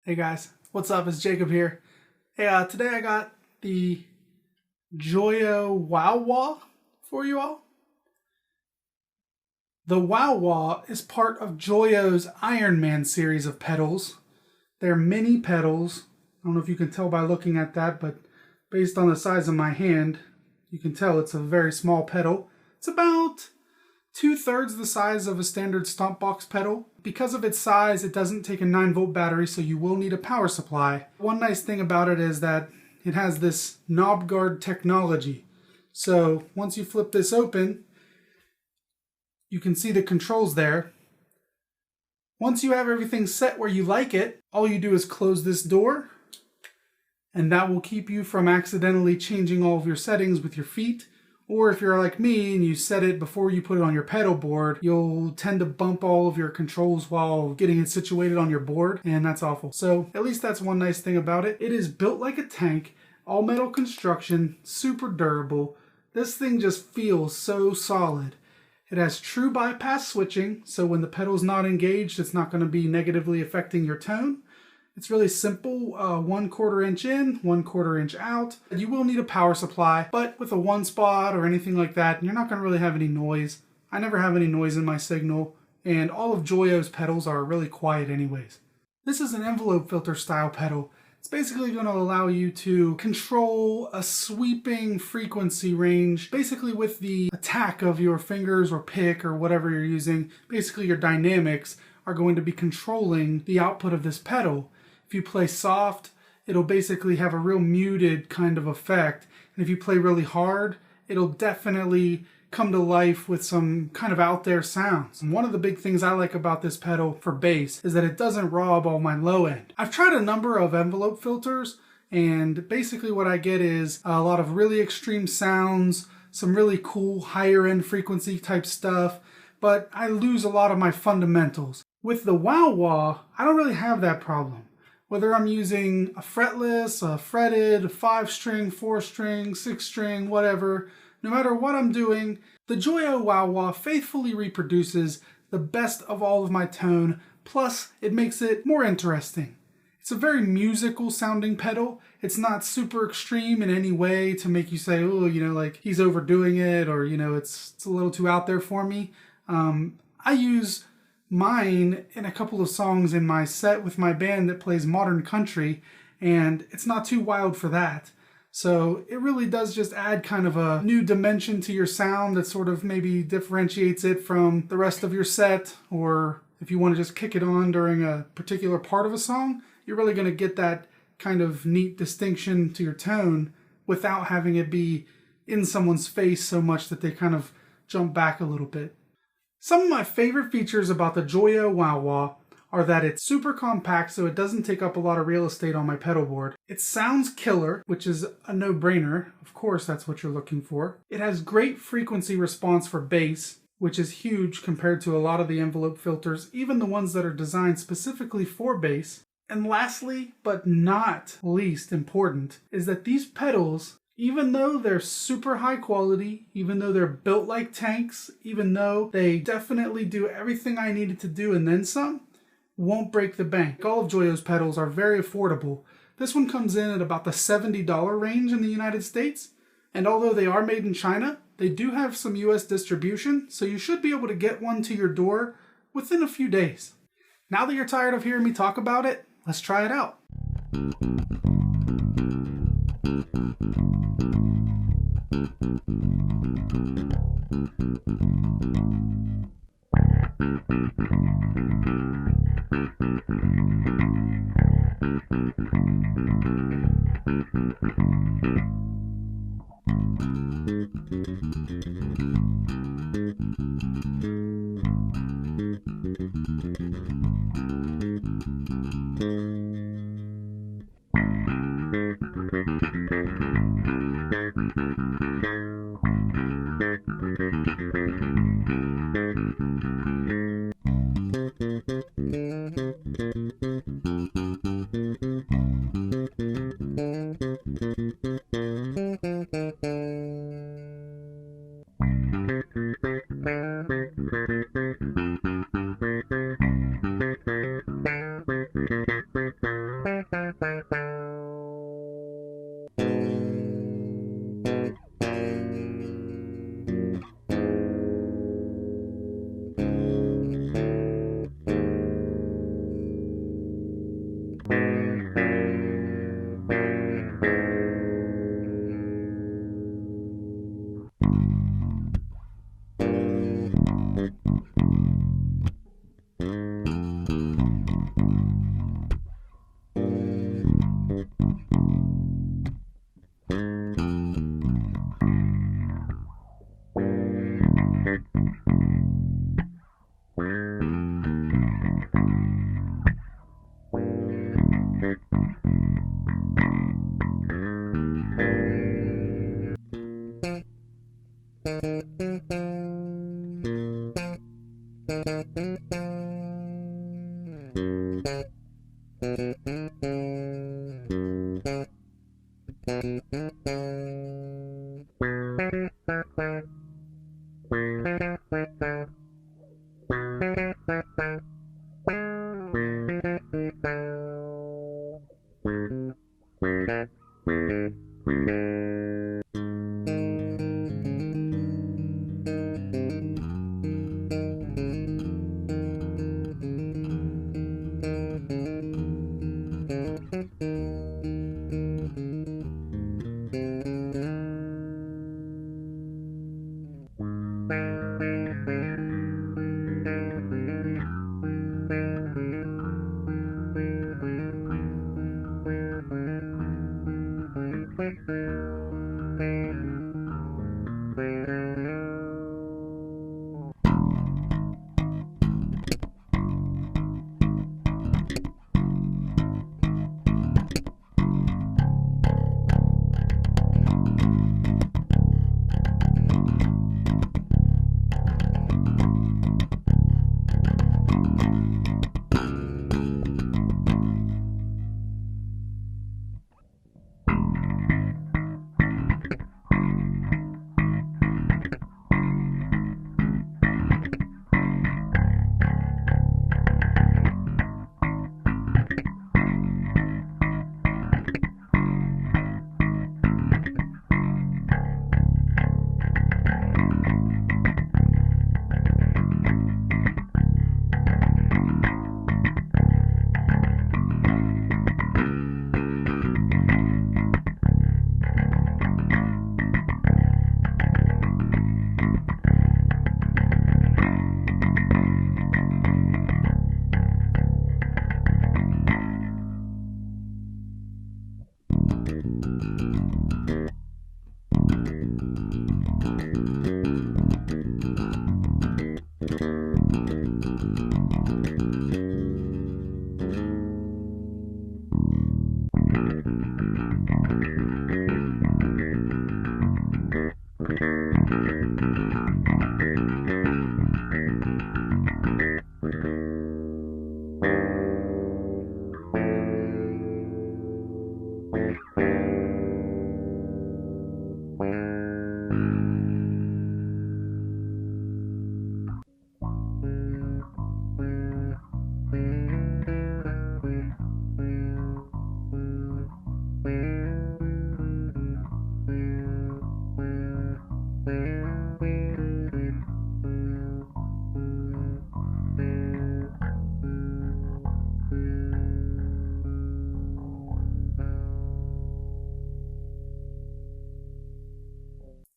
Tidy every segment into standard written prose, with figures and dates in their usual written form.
Hey guys, what's up? It's Jacob here. Hey, today I got the Joyo Wow Wah for you all. The Wow Wah is part of Joyo's Ironman series of pedals. They're mini pedals. I don't know if you can tell by looking at that, but based on the size of my hand, you can tell it's a very small pedal. It's about 2/3 the size of a standard stomp box pedal. Because of its size, it doesn't take a 9-volt battery, so you will need a power supply. One nice thing about it is that it has this knob guard technology. So once you flip this open, you can see the controls there. Once you have everything set where you like it, all you do is close this door, and that will keep you from accidentally changing all of your settings with your feet. Or if you're like me and you set it before you put it on your pedal board, you'll tend to bump all of your controls while getting it situated on your board, and that's awful. So at least that's one nice thing about it. It is built like a tank, all metal construction, super durable. This thing just feels so solid. It has true bypass switching, so when the pedal's not engaged, it's not going to be negatively affecting your tone. It's really simple, 1/4 inch in, 1/4 inch out. You will need a power supply, but with a one spot or anything like that, you're not going to really have any noise. I never have any noise in my signal, and all of Joyo's pedals are really quiet anyways. This is an envelope filter style pedal. It's basically going to allow you to control a sweeping frequency range, basically with the attack of your fingers or pick or whatever you're using. Basically your dynamics are going to be controlling the output of this pedal. If you play soft, it'll basically have a real muted kind of effect. And if you play really hard, it'll definitely come to life with some kind of out there sounds. And one of the big things I like about this pedal for bass is that it doesn't rob all my low end. I've tried a number of envelope filters, and basically what I get is a lot of really extreme sounds, some really cool higher end frequency type stuff, but I lose a lot of my fundamentals. With the Wow Wah, I don't really have that problem. Whether I'm using a fretless, a fretted, a 5-string, 4-string, 6-string, whatever, no matter what I'm doing, the Joyo Wow Wah faithfully reproduces the best of all of my tone, plus it makes it more interesting. It's a very musical sounding pedal. It's not super extreme in any way to make you say, oh, like he's overdoing it, or, it's a little too out there for me. I use mine in a couple of songs in my set with my band that plays modern country, and it's not too wild for that. So it really does just add kind of a new dimension to your sound that sort of maybe differentiates it from the rest of your set, or if you want to just kick it on during a particular part of a song, you're really going to get that kind of neat distinction to your tone without having it be in someone's face so much that they kind of jump back a little bit. Some of my favorite features about the Joyo Wow Wah are that it's super compact, so it doesn't take up a lot of real estate on my pedal board. It sounds killer, which is a no-brainer. Of course, that's what you're looking for. It has great frequency response for bass, which is huge compared to a lot of the envelope filters, even the ones that are designed specifically for bass. And lastly, but not least important, is that these pedals, even though they're super high quality, even though they're built like tanks, even though they definitely do everything I needed to do and then some, won't break the bank. All of Joyo's pedals are very affordable. This one comes in at about the $70 range in the United States, and although they are made in China, they do have some US distribution, so you should be able to get one to your door within a few days. Now that you're tired of hearing me talk about it, let's try it out.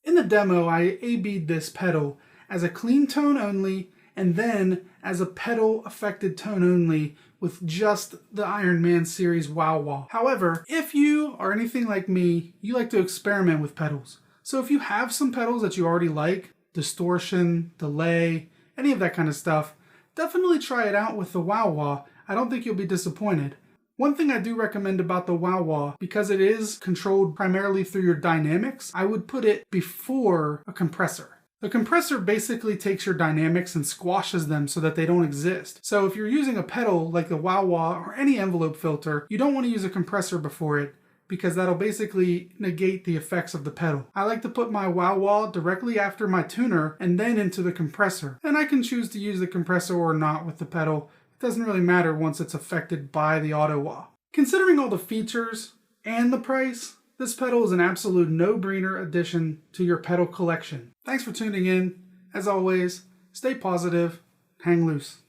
In the demo, I A-B'd this pedal as a clean tone only, and then as a pedal affected tone only with just the Ironman series wah-wah. However, if you are anything like me, you like to experiment with pedals. So if you have some pedals that you already like, distortion, delay, any of that kind of stuff, definitely try it out with the wah-wah. I don't think you'll be disappointed. One thing I do recommend about the wah-wah, because it is controlled primarily through your dynamics, I would put it before a compressor. The compressor basically takes your dynamics and squashes them so that they don't exist. So if you're using a pedal like the wah-wah or any envelope filter, you don't want to use a compressor before it, because that'll basically negate the effects of the pedal. I like to put my wah-wah directly after my tuner and then into the compressor. And I can choose to use the compressor or not with the pedal. It doesn't really matter once it's affected by the auto wah. Considering all the features and the price, this pedal is an absolute no-brainer addition to your pedal collection. Thanks for tuning in. As always, stay positive, hang loose.